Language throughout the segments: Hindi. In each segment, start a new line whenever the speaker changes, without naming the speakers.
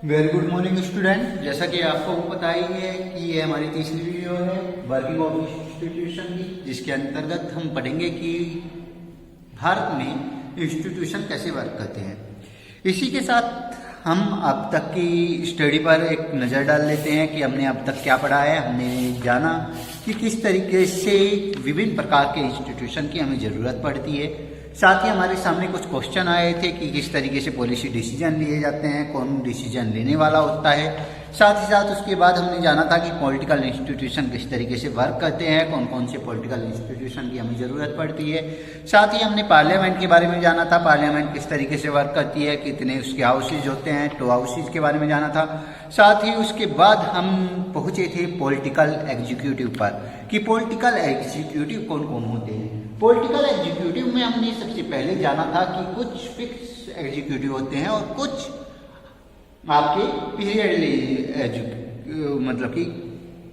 Very good morning student. जैसा कि आपको पता ही है कि ये हमारी तीसरी वीडियो है वर्किंग ऑफ इंस्टीट्यूशन की, जिसके अंतर्गत हम पढ़ेंगे कि भारत में इंस्टीट्यूशन कैसे वर्क करते हैं। इसी के साथ हम अब तक की स्टडी पर एक नज़र डाल लेते हैं कि हमने अब तक क्या पढ़ा है। हमने जाना कि किस तरीके से विभिन्न प्रकार के इंस्टीट्यूशन की हमें ज़रूरत पड़ती है। साथ ही हमारे सामने कुछ क्वेश्चन आए थे कि किस तरीके से पॉलिसी डिसीजन लिए जाते हैं, कौन डिसीजन लेने वाला होता है। साथ ही साथ उसके बाद हमने जाना था कि पॉलिटिकल इंस्टीट्यूशन किस तरीके से वर्क करते हैं, कौन कौन से पॉलिटिकल इंस्टीट्यूशन की हमें ज़रूरत पड़ती है। साथ ही हमने पार्लियामेंट के बारे में जाना था, पार्लियामेंट किस तरीके से वर्क करती है, कितने उसके हाउसेज होते हैं, 2 हाउसेज के बारे में जाना था। साथ ही उसके बाद हम पहुँचे थे पॉलिटिकल एग्जीक्यूटिव पर कि पॉलिटिकल एग्जीक्यूटिव कौन कौन होते हैं। पॉलिटिकल एग्जीक्यूटिव में हमने सबसे पहले जाना था कि कुछ फिक्स एग्जीक्यूटिव होते हैं और कुछ आपके पीरियड मतलब कि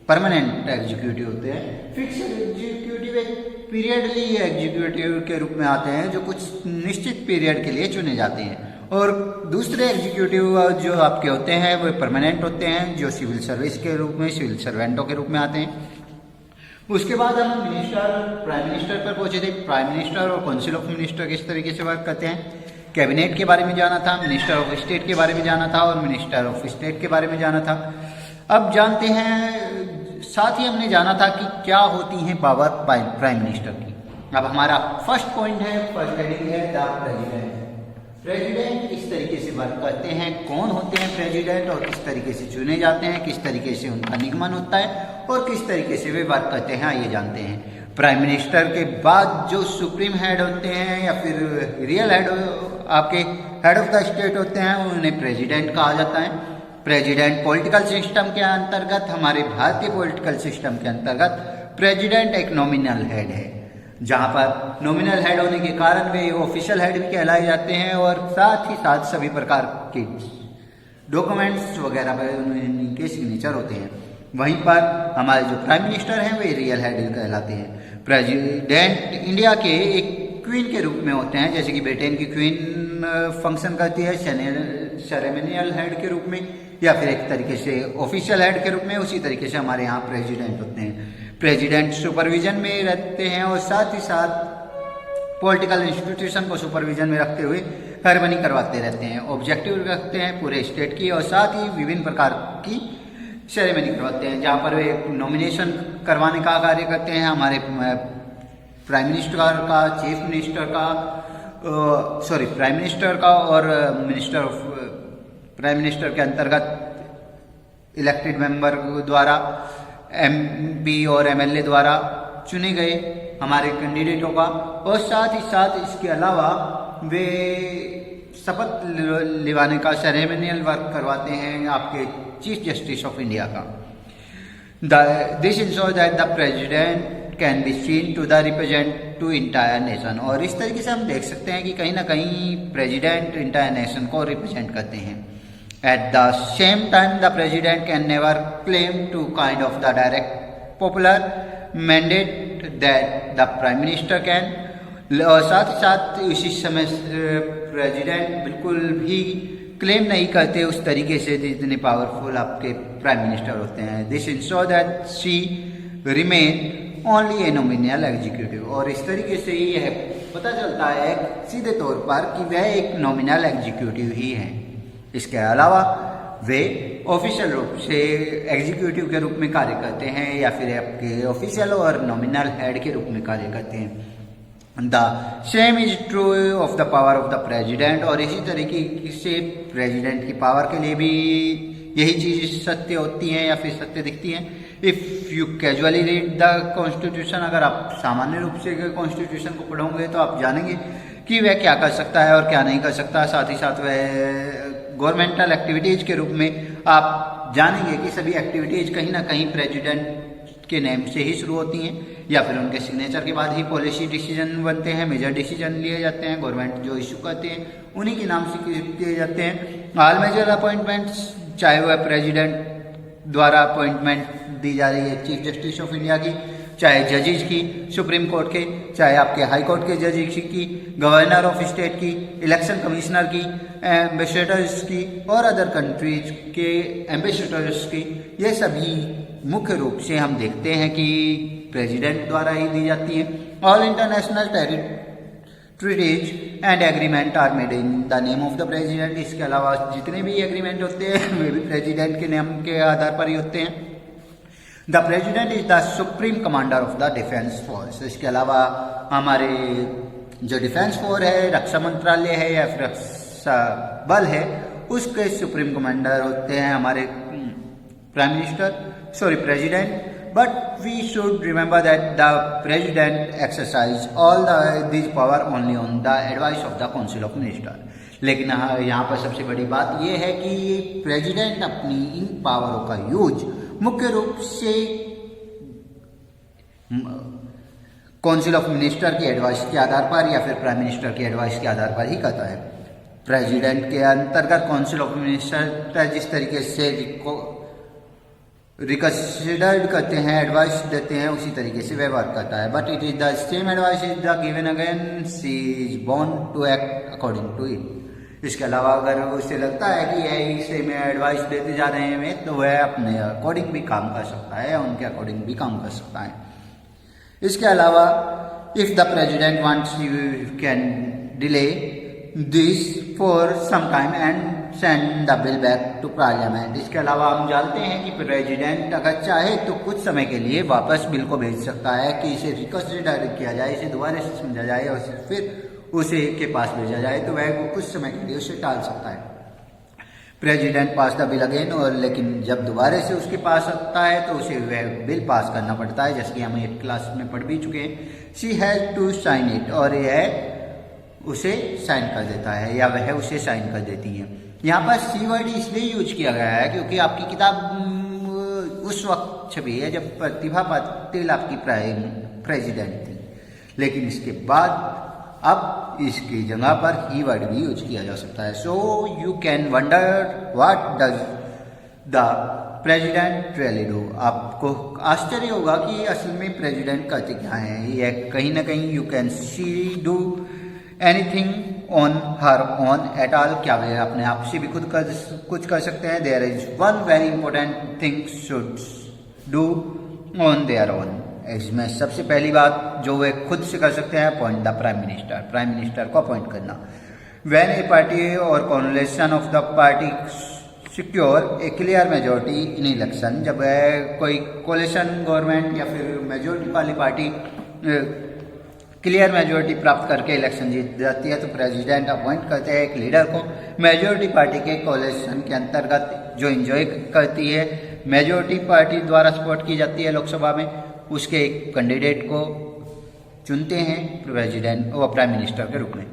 परमानेंट एग्जीक्यूटिव होते हैं। फिक्स एग्जीक्यूटिव एक पीरियडली एग्जीक्यूटिव के रूप में आते हैं जो कुछ निश्चित पीरियड के लिए चुने जाते हैं, और दूसरे एग्जीक्यूटिव जो आपके होते हैं वो परमानेंट होते हैं, जो सिविल सर्विस के रूप में, सिविल सर्वेंटों के रूप में आते हैं। उसके बाद हम प्राइम मिनिस्टर पर पहुंचे थे। प्राइम मिनिस्टर और काउंसिल ऑफ मिनिस्टर किस तरीके से वर्क करते हैं। कैबिनेट के बारे में जाना था, मिनिस्टर ऑफ स्टेट के बारे में जाना था और मिनिस्टर ऑफ स्टेट के बारे में जाना था। अब जानते हैं, साथ ही हमने जाना था कि क्या होती हैं पावर प्राइम मिनिस्टर की। अब हमारा फर्स्ट पॉइंट है, फर्स्ट हेडिंग है द प्रेसिडेंट। प्रेसिडेंट किस तरीके से वर्क करते हैं, कौन होते हैं प्रेसिडेंट और किस तरीके से चुने जाते हैं, किस तरीके से उनका निगमन होता है और किस तरीके से वे वर्क करते हैं, आइए जानते हैं। प्राइम मिनिस्टर के बाद जो सुप्रीम हेड होते हैं या फिर रियल हेड, आपके हेड ऑफ द स्टेट होते हैं, उन्हें प्रेसिडेंट कहा जाता है। प्रेसिडेंट पॉलिटिकल सिस्टम के अंतर्गत, हमारे भारतीय पॉलिटिकल सिस्टम के अंतर्गत प्रेसिडेंट एक नॉमिनल हेड है, जहाँ पर नॉमिनल हेड होने के कारण वे ऑफिशियल हेड भी कहलाए जाते हैं और साथ ही साथ सभी प्रकार के डॉक्यूमेंट्स वगैरह पर उनके सिग्नेचर होते हैं। वहीं पर हमारे जो प्राइम मिनिस्टर हैं वे रियल हेड कहलाते हैं। प्रेसिडेंट इंडिया के एक क्वीन के रूप में होते हैं, जैसे कि ब्रिटेन की क्वीन फंक्शन करती है सेरेमनियल हेड के रूप में या फिर एक तरीके से ऑफिशियल हेड के रूप में, उसी तरीके से हमारे यहाँ प्रेसिडेंट होते हैं। प्रेसिडेंट सुपरविजन में रहते हैं और साथ ही साथ पॉलिटिकल इंस्टीट्यूशन को सुपरविजन में रखते हुए कार्रवाई करवाते रहते हैं। ऑब्जेक्टिव रखते हैं पूरे स्टेट की और साथ ही विभिन्न प्रकार की सेरेमनी करवाते हैं, जहाँ पर वे नॉमिनेशन करवाने का कार्य करते हैं। हमारे प्राइम मिनिस्टर का, चीफ मिनिस्टर का, प्राइम मिनिस्टर का और मिनिस्टर ऑफ प्राइम मिनिस्टर के अंतर्गत इलेक्टेड मेंबर द्वारा, MP और MLA द्वारा चुने गए हमारे कैंडिडेटों का, और साथ ही साथ इसके अलावा वे शपथ लिवाने का सेरेमनियल वर्क करवाते हैं आपके चीफ जस्टिस ऑफ इंडिया का। This ensure that the president can be seen to the represent to entire nation. और इस तरीके से हम देख सकते हैं कि कहीं ना कहीं प्रेसिडेंट इंटायर नेशन को रिप्रेजेंट करते हैं। At the same time, the president can never claim to kind of the direct popular mandate that the prime minister can। और साथ ही साथ इसी समय प्रेसिडेंट बिल्कुल भी क्लेम नहीं करते उस तरीके से जितने पावरफुल आपके प्राइम मिनिस्टर होते हैं। This ensure that she remain only a nominal executive. और इस तरीके से यह पता चलता है सीधे तौर पर कि वह एक नॉमिनल एग्जीक्यूटिव ही हैं। इसके अलावा वे ऑफिशियल रूप से एग्जीक्यूटिव के रूप में कार्य करते हैं या फिर आपके ऑफिशियल और नॉमिनल हेड के रूप में कार्य करते हैं। The same is true of the power of the president. और इसी तरीके से प्रेसिडेंट की पावर के लिए भी यही चीज़ सत्य होती हैं या फिर सत्य दिखती हैं। If you casually read the constitution, अगर आप सामान्य रूप से कॉन्स्टिट्यूशन को पढ़ोगे तो आप जानेंगे कि वह क्या कर सकता है और क्या नहीं कर सकता। साथ ही साथ वह गवर्नमेंटल एक्टिविटीज़ के रूप में आप जानेंगे कि सभी एक्टिविटीज़ कहीं ना कहीं प्रेसिडेंट के नेम से ही शुरू होती हैं या फिर उनके सिग्नेचर के बाद ही पॉलिसी डिसीजन बनते हैं, मेजर डिसीजन लिए जाते हैं। गवर्नमेंट जो इशू करते हैं उन्हीं के नाम से किए जाते हैं। ऑल मेजर अपॉइंटमेंट्स, चाहे वह प्रेसिडेंट द्वारा अपॉइंटमेंट दी जा रही है चीफ जस्टिस ऑफ इंडिया की, चाहे जजेज की, सुप्रीम कोर्ट के, चाहे आपके हाई कोर्ट के जजेज की, गवर्नर ऑफ स्टेट की, इलेक्शन कमिश्नर की, एम्बेसडर्स की और अदर कंट्रीज के एम्बेसडर्स की, ये सभी मुख्य रूप से हम देखते हैं कि प्रेसिडेंट द्वारा ही दी जाती है। All international treaties and agreement are made in the name of the president. इसके अलावा जितने भी एग्रीमेंट होते हैं वे भी प्रेसिडेंट के नाम के आधार पर ही होते हैं। The president is the supreme commander of the defence force. इसके अलावा हमारे जो डिफेंस फोर्स है, रक्षा मंत्रालय है या फिर रक्षा बल है, उसके सुप्रीम कमांडर होते हैं हमारे president. But we should remember that the president exercise all these power only on the advice of the council of minister। लेकिन यहाँ पर सबसे बड़ी बात यह है कि प्रेसिडेंट अपनी इन पावरों का यूज मुख्य रूप से काउंसिल ऑफ मिनिस्टर की एडवाइस के आधार पर या फिर प्राइम मिनिस्टर की एडवाइस के आधार पर ही करता है। प्रेसिडेंट के अंतर्गत काउंसिल ऑफ मिनिस्टर जिस तरीके से रिकन्सिडर्ड करते हैं, एडवाइस देते हैं, उसी तरीके से व्यवहार करता है। But it is the same advice is the given again, she is born to act according to it. इसके अलावा अगर उसे लगता है कि यही सेम एडवाइस देते जा रहे हैं तो वह अपने अकॉर्डिंग भी काम कर सकता है, उनके अकॉर्डिंग भी काम कर सकता है। इसके अलावा if the president wants you can delay this for some time and send the bill back to parliament. इसके अलावा हम जानते हैं कि प्रेसिडेंट अगर चाहे तो कुछ समय के लिए वापस बिल को भेज सकता है कि इसे रिकन्सिडर किया जाए, इसे दोबारा से समझा जाए और फिर उसे के पास भेजा जाए, तो वह कुछ समय के लिए उसे टाल सकता है। President pass the bill again, और लेकिन जब दोबारा से उसके पास आता है तो उसे वह बिल पास करना पड़ता है, जैसे कि हम 8 क्लास में पढ़ भी चुके हैं। She has to sign it, और यह उसे साइन कर देता है या वह उसे साइन कर देती है। यहाँ पर सी वर्ड इसलिए यूज किया गया है क्योंकि आपकी किताब उस वक्त छपी है जब प्रतिभा पाटिल आपकी प्रेसिडेंट थी, लेकिन इसके बाद अब इसकी जगह पर ही वर्ड भी यूज किया जा सकता है। So you can wonder what does the president really do. आपको आश्चर्य होगा कि असल में प्रेसिडेंट करते क्या है। यह कहीं ना कहीं you can she do anything on her on at all, क्या वे अपने आप से भी कुछ कर सकते हैं। There is one very important thing should do on their own. इसमें सबसे पहली बात जो वे खुद से कर सकते हैं, appoint the prime minister, prime minister को अपॉइंट करना। When a party or coalition of the party secure a clear majority in election, जब कोई कोलिशन गवर्नमेंट या फिर मेजोरिटी वाली पार्टी क्लियर मेजोरिटी प्राप्त करके इलेक्शन जीत जाती है तो प्रेसिडेंट अपॉइंट करते हैं एक लीडर को। मेजोरिटी पार्टी के कोलिशन के अंतर्गत जो एंजॉय करती है, मेजोरिटी पार्टी द्वारा सपोर्ट की जाती है लोकसभा में, उसके एक कैंडिडेट को चुनते हैं प्रेसिडेंट और प्राइम मिनिस्टर के रूप में।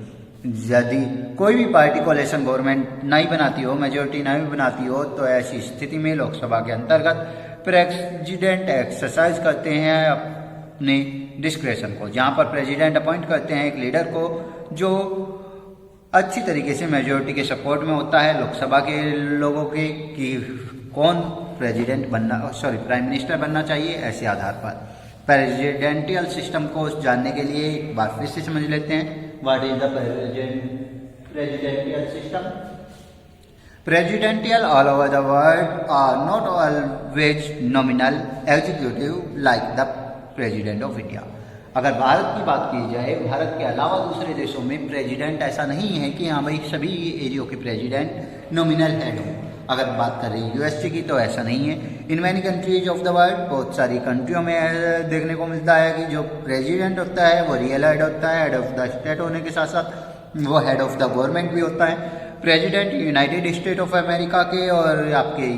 यदि कोई भी पार्टी कोलिशन गवर्नमेंट नहीं बनाती हो, मेजोरिटी नहीं बनाती हो, तो ऐसी स्थिति में लोकसभा के अंतर्गत प्रेसिडेंट एक्सरसाइज करते हैं अपने डिस्क्रेशन को, जहां पर प्रेसिडेंट अपॉइंट करते हैं एक लीडर को जो अच्छी तरीके से मेजोरिटी के सपोर्ट में होता है लोकसभा के लोगों के कि कौन प्राइम मिनिस्टर बनना चाहिए। ऐसे आधार पर प्रेसिडेंटियल सिस्टम को जानने के लिए एक बार फिर से समझ लेते हैं, what is the presidential system. Presidential all over the world are not always nominal executive like the president of India. अगर भारत की बात की जाए, भारत के अलावा दूसरे देशों में प्रेसिडेंट ऐसा नहीं है कि हाँ भाई सभी एरियो के प्रेसिडेंट नॉमिनल हेड हों। अगर बात करें यूएसए की तो ऐसा नहीं है। In many countries of the world, बहुत सारी कंट्रियों में देखने को मिलता है कि जो प्रेसिडेंट होता है वो रियल हेड होता है, हेड ऑफ द स्टेट होने के साथ साथ वो हेड ऑफ द गवर्नमेंट भी होता है। President United State of America के और आपके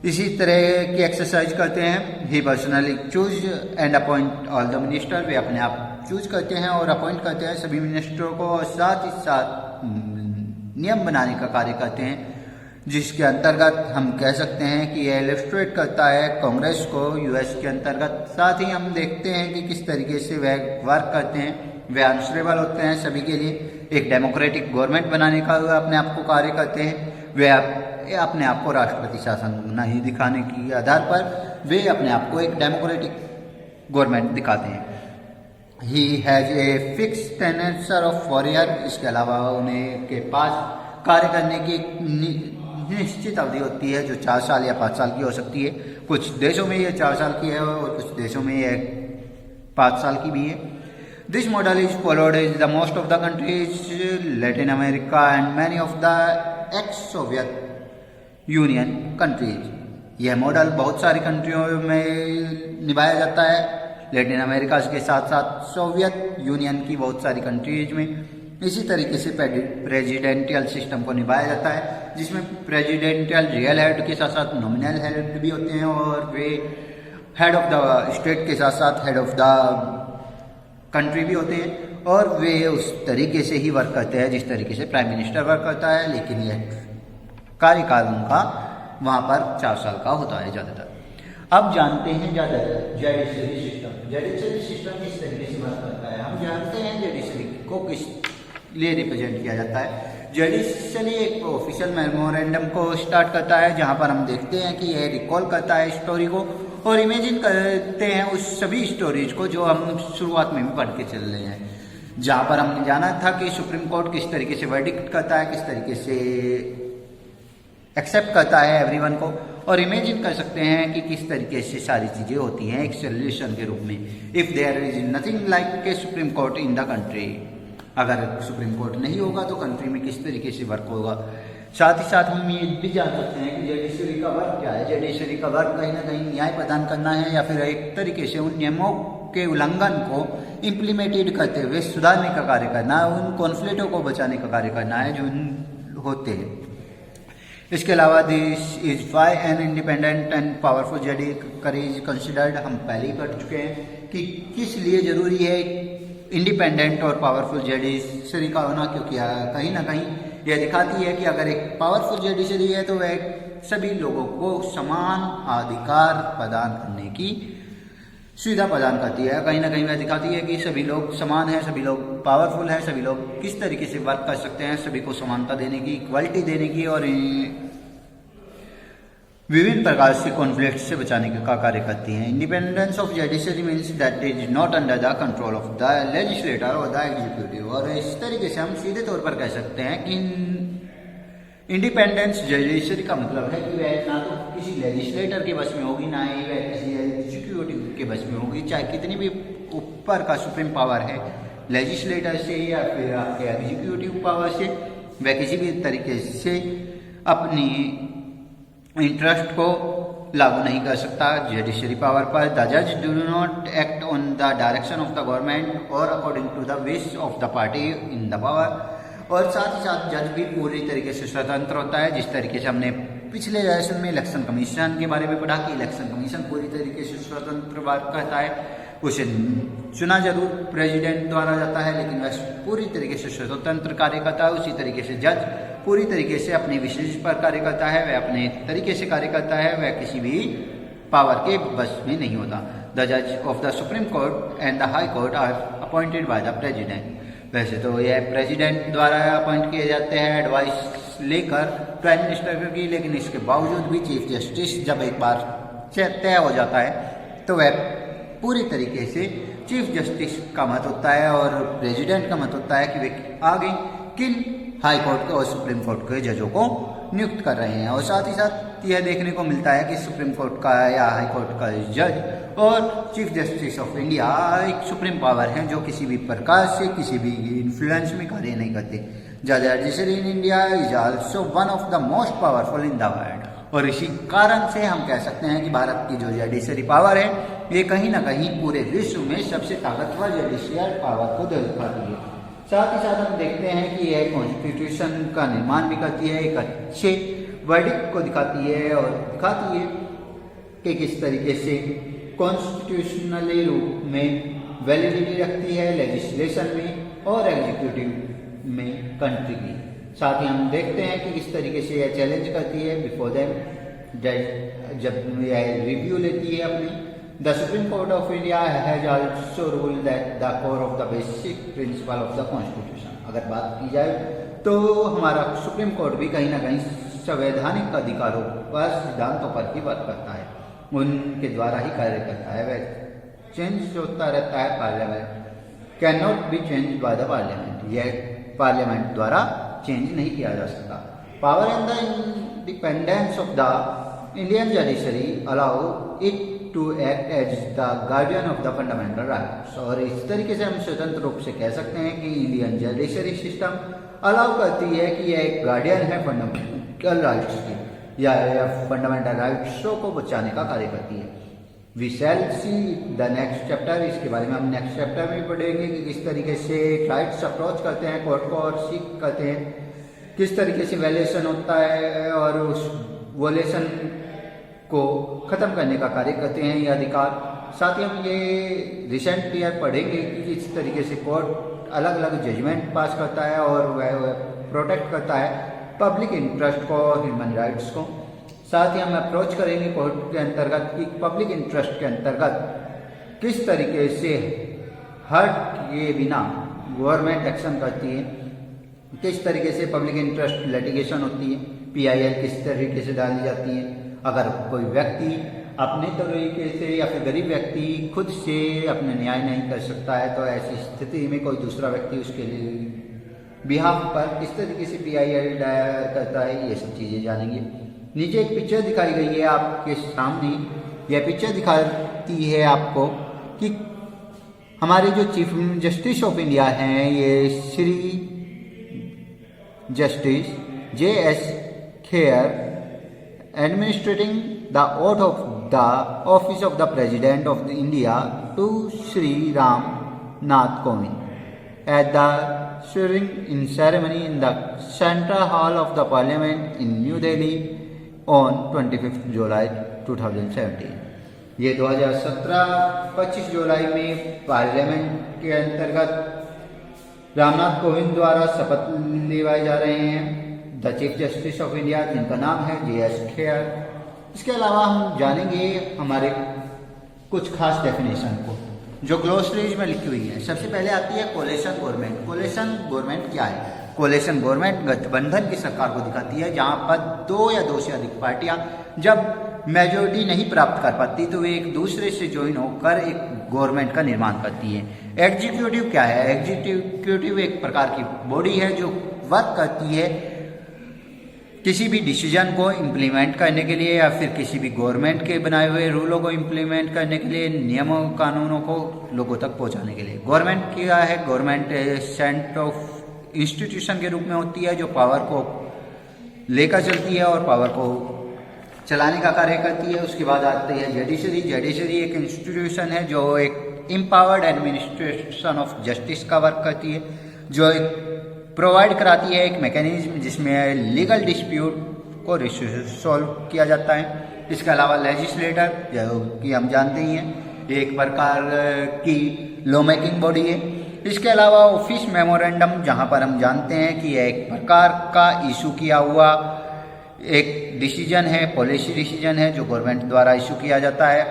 इसी तरह की एक्सरसाइज करते हैं। He personally choose and appoint all the minister, वे अपने आप चूज करते हैं और अपॉइंट करते हैं सभी मिनिस्टरों को, और साथ ही साथ नियम बनाने का कार्य करते हैं, जिसके अंतर्गत हम कह सकते हैं कि यह इलस्ट्रेट करता है कांग्रेस को यूएस के अंतर्गत। साथ ही हम देखते हैं कि किस तरीके से वह वर्क करते हैं, वे आंसरेबल होते हैं सभी के लिए, एक डेमोक्रेटिक गवर्नमेंट बनाने का अपने आप को कार्य करते हैं। वे अपने आप को राष्ट्रपति शासन नहीं दिखाने के आधार पर वे अपने आप को एक डेमोक्रेटिक गवर्नमेंट दिखाते हैं। He has a fix tenure of 4 year. इसके अलावा उन्हें के पास कार्य करने की एक निश्चित अवधि होती है जो 4 साल या 5 साल की हो सकती है। कुछ देशों में ये 4 साल की है और कुछ देशों में ये 5 साल की भी है। This model is followed is the most of the countries Latin America and many of the x Soviet union countries. यह मॉडल बहुत सारी कंट्रियों में निभाया जाता है, लैटिन अमेरिका के साथ साथ सोवियत यूनियन की बहुत सारी कंट्रीज में। इसी तरीके से प्रेसिडेंशियल सिस्टम को निभाया जाता है जिसमें प्रेसिडेंशियल रियल हेड के साथ साथ नॉमिनल हेड भी होते हैं और वे हेड ऑफ द स्टेट के साथ साथ हेड ऑफ द कंट्री भी होते हैं और वे उस तरीके से ही वर्क करते हैं जिस तरीके से प्राइम मिनिस्टर वर्क करता है, लेकिन यह कार्यकाल उनका वहाँ पर 4 साल का होता है ज़्यादातर। अब जानते हैं ज़्यादातर जुडिशरी सिस्टम। जुडिशरी सिस्टम किस तरीके से वर्क करता है। हम जानते हैं जुडिशरी को किस लिए रिप्रेजेंट किया जाता है। जुडिशरी एक ऑफिशियल मेमोरेंडम को स्टार्ट करता है जहाँ पर हम देखते हैं कि यह रिकॉल करता है स्टोरी को और इमेजिन करते हैं उस सभी स्टोरीज को जो हम शुरुआत में भी पढ़ के चल रहे हैं, जहाँ पर हमने जाना था कि सुप्रीम कोर्ट किस तरीके से वर्डिक्ट करता है, किस तरीके से एक्सेप्ट करता है एवरीवन को, और इमेजिन कर सकते हैं कि किस तरीके से सारी चीज़ें होती हैं एक सोल्यूशन के रूप में। If there is nothing like a supreme court in the country, अगर सुप्रीम कोर्ट नहीं होगा तो कंट्री में किस तरीके से वर्क होगा। साथ ही साथ हम ये भी जान सकते हैं कि जुडिशरी का वर्क क्या है। जुडिशरी का वर्क कहीं ना कहीं न्याय प्रदान करना है या फिर एक तरीके से उन नियमों के उल्लंघन को इम्प्लीमेंटेड करते हुए सुधारने का कार्य करना है, उन कॉन्फ्लिक्टों को बचाने का कार्य करना है जो होते हैं। इसके अलावा this is why an independent and powerful judiciary is considered. हम पहले ही पढ़ चुके हैं कि किस लिए जरूरी है इंडिपेंडेंट और पावरफुल जुडिशरी का होना, क्योंकि कहीं ना कहीं यह दिखाती है कि अगर एक पावरफुल जुडिशरी है तो वह सभी लोगों को समान अधिकार प्रदान करने की सुविधा प्रदान करती है। कहीं ना कहीं वह दिखाती है कि सभी लोग समान हैं, सभी लोग पावरफुल हैं, सभी लोग किस तरीके से वर्क कर सकते हैं, सभी को समानता देने की, इक्वालिटी देने की और विभिन्न प्रकार से कॉन्फ्लिक्ट से बचाने का कार्य करती हैं। Independence of judiciary means that is not under the control of the legislator और द एग्जीक्यूटिव। और इस तरीके से हम सीधे तौर पर कह सकते हैं कि इंडिपेंडेंस जुडिशरी का मतलब है कि वह ना तो किसी लेजिस्लेटर के बस में होगी, ना ही वह किसी एग्जीक्यूटिव के बस में होगी। चाहे कितनी भी ऊपर का सुप्रीम पावर है लेजिस्लेटर से या फिर आपके एग्जीक्यूटिव पावर से, वह किसी भी तरीके से अपनी इंटरेस्ट को लागू नहीं कर सकता जुडिशरी पावर पर। द जज do not act on the direction of the government और according to the wish of the party in the power. और साथ ही साथ जज भी पूरी तरीके से स्वतंत्र होता है, जिस तरीके से हमने पिछले लेसन में इलेक्शन कमीशन के बारे में पढ़ा कि इलेक्शन कमीशन पूरी तरीके से स्वतंत्र बात करता है। उसे चुना जरूर प्रेसिडेंट द्वारा जाता है लेकिन वह पूरी तरीके से स्वतंत्र कार्य करता है। उसी तरीके से जज पूरी तरीके से अपने विशेष पर कार्य करता है, वह अपने तरीके से कार्य करता है, वह किसी भी पावर के बस में नहीं होता। द जज of the supreme court and the high court are appointed by the president. वैसे तो यह प्रेसिडेंट द्वारा अपॉइंट किए जाते हैं एडवाइस लेकर प्राइम मिनिस्टर की, लेकिन इसके बावजूद भी चीफ जस्टिस जब एक बार तय हो जाता है तो वह पूरी तरीके से चीफ जस्टिस का मत होता है और प्रेसिडेंट का मत होता है कि वे आगे किन हाई कोर्ट और सुप्रीम कोर्ट के जजों को नियुक्त कर रहे हैं। और साथ ही साथ यह देखने को मिलता है कि सुप्रीम कोर्ट का या हाई कोर्ट का जज और चीफ जस्टिस ऑफ इंडिया एक सुप्रीम पावर है जो किसी भी प्रकार से किसी भी इन्फ्लुएंस में कार्य नहीं करते। The judiciary in India is also one of the most powerful in the world. और इसी कारण से हम कह सकते हैं कि भारत की जो जुडिशरी पावर है ये कहीं ना कहीं पूरे विश्व में सबसे ताकतवर जुडिशियल पावर को दर्शाती है। साथ ही साथ हम देखते हैं कि यह कॉन्स्टिट्यूशन का निर्माण भी करती है, एक अच्छे वर्डिक्ट को दिखाती है और दिखाती है कि किस तरीके से कॉन्स्टिट्यूशनली रूप में वैलिडिटी रखती है लेजिस्लेशन में और एग्जीक्यूटिव में कंट्री की। साथ ही हम देखते हैं कि किस तरीके से यह चैलेंज करती है बिफोर देम जब यह रिव्यू लेती है अपनी। The supreme court of India has also ruled that the core of the basic principle of the constitution. अगर बात की जाए तो हमारा सुप्रीम कोर्ट भी कहीं ना कहीं संवैधानिक अधिकारों पर सिद्धांतों पर ही बात करता है, उनके द्वारा ही कार्य करता है। वह चेंज होता रहता है parliament, can not be change by the parliament, यह पार्लियामेंट द्वारा चेंज नहीं किया जा सकता। Power and the independence of the Indian judiciary allow it to act as the guardian of the fundamental rights. और इस तरीके से हम स्वतंत्र रूप से कह सकते हैं कि इंडियन जुडिशरी सिस्टम अलाउ करती है कि यह एक गार्डियन है फंडामेंटल राइट्स की, या फंडामेंटल राइट्सों को बचाने का कार्य करती है। We shall see the next chapter, इसके बारे में हम नेक्स्ट चैप्टर में पढ़ेंगे कि किस तरीके से राइट्स अप्रोच करते हैं कोर्ट को और सीख करते हैं, किस तरीके से वैल्यूएशन होता है और उस वैल्यूएशन को ख़त्म करने का कार्य करते हैं ये अधिकार। साथ ही हम ये रिसेंटली पढ़ेंगे कि किस तरीके से कोर्ट अलग अलग जजमेंट पास करता है और वह प्रोटेक्ट करता है पब्लिक इंटरेस्ट को और ह्यूमन राइट्स को। साथ ही हम अप्रोच करेंगे कोर्ट के अंतर्गत कि पब्लिक इंटरेस्ट के अंतर्गत किस तरीके से हर्ट किए बिना गवर्नमेंट एक्शन करती है, किस तरीके से पब्लिक इंटरेस्ट लिटिगेशन होती है, PIL किस तरीके से डाली जाती है। अगर कोई व्यक्ति अपने तरीके से या फिर गरीब व्यक्ति खुद से अपने न्याय नहीं कर सकता है तो ऐसी स्थिति में कोई दूसरा व्यक्ति उसके लिए बिहाफ पर किस तरीके से PIL दायर करता है, ये सब चीज़ें जानेंगे। नीचे एक पिक्चर दिखाई गई है आपके सामने, यह पिक्चर दिखाती है आपको कि हमारे जो चीफ जस्टिस ऑफ इंडिया हैं ये Shri justice JS Khehar administrating the oath of the office of the president of India to Shri Ram Nath Kovind at the swearing in ceremony in the Central Hall of the Parliament in New Delhi on 25th July 2017। ये 2017 25 जुलाई में पार्लियामेंट के अंतर्गत रामनाथ कोविंद द्वारा शपथ दिलवाए जा रहे हैं the chief justice of India, जिनका नाम है JS खेयर। इसके अलावा हम जानेंगे हमारे कुछ खास डेफिनेशन को जो ग्लोसरीज में लिखी हुई है। सबसे पहले आती है कोलेशन गवर्नमेंट। कोलेशन गवर्नमेंट क्या है? कोलेशन गवर्नमेंट गठबंधन की सरकार को दिखाती है जहां पर दो या दो से अधिक पार्टियां जब मेजोरिटी नहीं प्राप्त कर पाती तो वे एक दूसरे से ज्वाइन होकर एक गवर्नमेंट का निर्माण करती है। एग्जीक्यूटिव क्या है? एग्जीक्यूटिव एक प्रकार की बॉडी है जो वर्क करती है किसी भी डिसीजन को इम्प्लीमेंट करने के लिए या फिर किसी भी गवर्नमेंट के बनाए हुए रूलों को इम्प्लीमेंट करने के लिए, नियमों कानूनों को लोगों तक पहुंचाने के लिए। गवर्नमेंट क्या है? गवर्नमेंट सेंटर ऑफ इंस्टीट्यूशन के रूप में होती है जो पावर को लेकर चलती है और पावर को चलाने का कार्य करती है। उसके बाद आती है जुडिशरी। जुडिशरी एक इंस्टीट्यूशन है जो एक एम्पावर्ड एडमिनिस्ट्रेशन ऑफ जस्टिस का वर्क करती है, जो एक प्रोवाइड कराती है एक मैकेनिज्म जिसमें लीगल डिस्प्यूट को रिसॉल्व किया जाता है। इसके अलावा लेजिस्लेटर जो कि हम जानते ही हैं एक प्रकार की लॉ मेकिंग बॉडी है। इसके अलावा ऑफिस मेमोरेंडम जहां पर हम जानते हैं कि यह एक प्रकार का इशू किया हुआ एक डिसीजन है, पॉलिसी डिसीजन है जो गवर्नमेंट द्वारा इशू किया जाता है।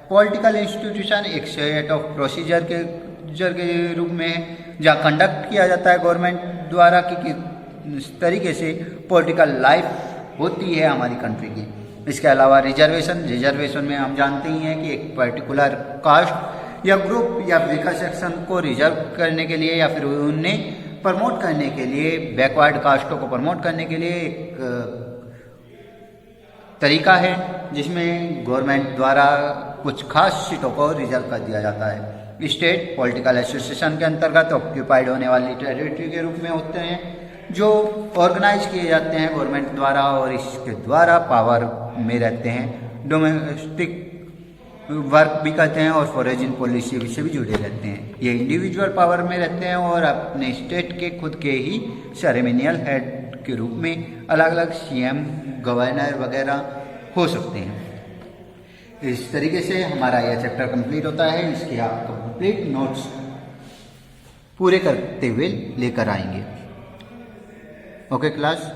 पॉलिटिकल इंस्टीट्यूशन एक सेट ऑफ प्रोसीजर के रूप में जहाँ कंडक्ट किया जाता है गवर्नमेंट द्वारा कि किस तरीके से पॉलिटिकल लाइफ होती है हमारी कंट्री की। इसके अलावा रिजर्वेशन में हम जानते ही हैं कि एक पर्टिकुलर कास्ट या ग्रुप या वीकर सेक्शन को रिजर्व करने के लिए या फिर उन्हें प्रमोट करने के लिए, बैकवर्ड कास्टों को प्रमोट करने के लिए एक तरीका है जिसमें गवर्नमेंट द्वारा कुछ खास सीटों को रिजर्व कर दिया जाता है। स्टेट पॉलिटिकल एसोसिएशन के अंतर्गत ऑक्यूपाइड होने वाली टेरिटरी के रूप में होते हैं जो ऑर्गेनाइज किए जाते हैं गवर्नमेंट द्वारा और इसके द्वारा पावर में रहते हैं, डोमेस्टिक वर्क भी करते हैं और फॉरेन पॉलिसी से भी जुड़े रहते हैं। ये इंडिविजुअल पावर में रहते हैं और अपने स्टेट के खुद के ही सेरेमनियल हेड के रूप में अलग अलग CM, गवर्नर वगैरह हो सकते हैं। इस तरीके से हमारा यह चैप्टर कंप्लीट होता है। इसके आप कंप्लीट नोट्स पूरे करते हुए लेकर आएंगे। Okay class.